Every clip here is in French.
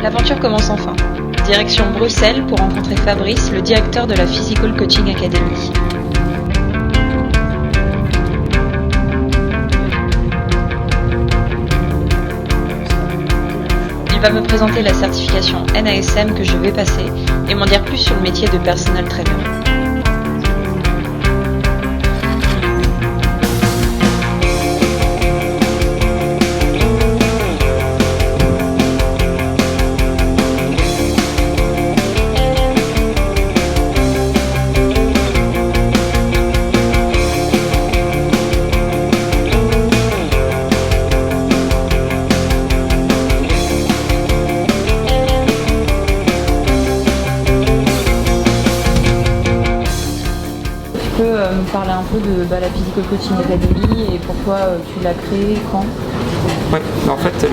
L'aventure commence enfin. Direction Bruxelles pour rencontrer Fabrice, le directeur de la Physical Coaching Academy. Il va me présenter la certification NASM que je vais passer et m'en dire plus sur le métier de personal trainer. Tu peux me parler un peu de la Physical Coaching Academy et pourquoi tu l'as créée, quand? Ouais, en fait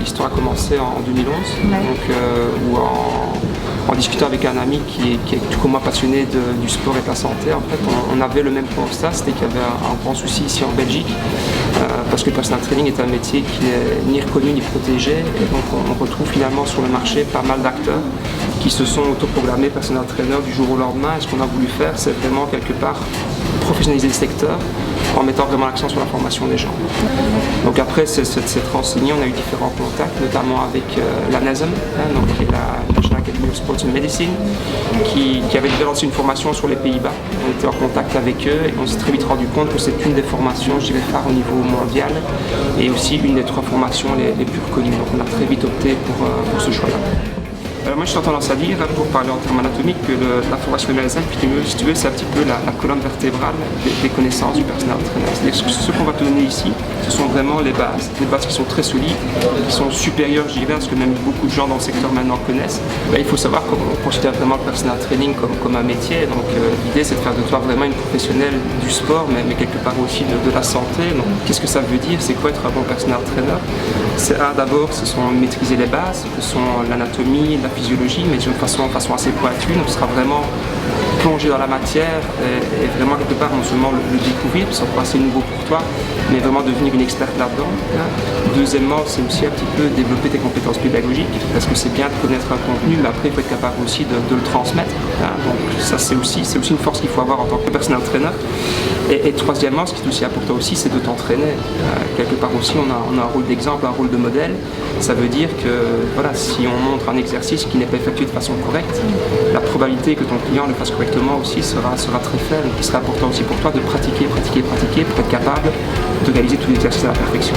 l'histoire a commencé en 2011, où en discutant avec un ami qui est tout comme moi passionné du sport et de la santé, en fait on avait le même constat, c'était qu'il y avait un grand souci ici en Belgique, parce que le personal training est un métier qui n'est ni reconnu ni protégé, et donc on retrouve finalement sur le marché pas mal d'acteurs qui se sont autoproclamés personal trainer du jour au lendemain. Et ce qu'on a voulu faire, c'est vraiment quelque part professionnaliser le secteur en mettant vraiment l'accent sur la formation des gens. Donc après s'être renseigné, on a eu différents contacts, notamment avec la NASM, qui est la National Academy of Sports and Medicine, qui avait déjà lancé une formation sur les Pays-Bas. On était en contact avec eux et on s'est très vite rendu compte que c'est une des formations, je dirais, phares au niveau mondial et aussi une des 3 formations les plus reconnues. Donc on a très vite opté pour ce choix-là. Moi je suis tendance à dire, pour parler en termes anatomiques, que la formation NASM, si tu veux, c'est un petit peu la colonne vertébrale des connaissances du personal trainer. Ce qu'on va te donner ici, ce sont vraiment les bases qui sont très solides, qui sont supérieures, je dirais, à ce que même beaucoup de gens dans le secteur maintenant connaissent. Il faut savoir qu'on considère vraiment le personal training comme un métier, donc l'idée c'est de faire de toi vraiment une professionnelle du sport, mais quelque part aussi de la santé. Donc qu'est-ce que ça veut dire? C'est quoi être un bon personal trainer? C'est d'abord, ce sont maîtriser les bases, ce sont l'anatomie, la physiologie, mais d'une façon assez pointue. Donc ce sera vraiment plonger dans la matière et vraiment quelque part non seulement le découvrir, parce que ça sera assez nouveau pour toi, mais vraiment devenir une experte là-dedans. Deuxièmement, c'est aussi un petit peu développer tes compétences pédagogiques, parce que c'est bien de connaître un contenu, mais après il faut être capable aussi de le transmettre. Donc ça c'est aussi une force qu'il faut avoir en tant que personal trainer. Et troisièmement, ce qui est aussi important aussi, c'est de t'entraîner. Quelque part aussi, on a un rôle d'exemple, un rôle de modèle. Ça veut dire que voilà, si on montre un exercice qui n'est pas effectué de façon correcte, la probabilité que ton client le fasse correctement aussi sera très faible. Donc il sera important aussi pour toi de pratiquer pour être capable de réaliser tous les exercices à la perfection.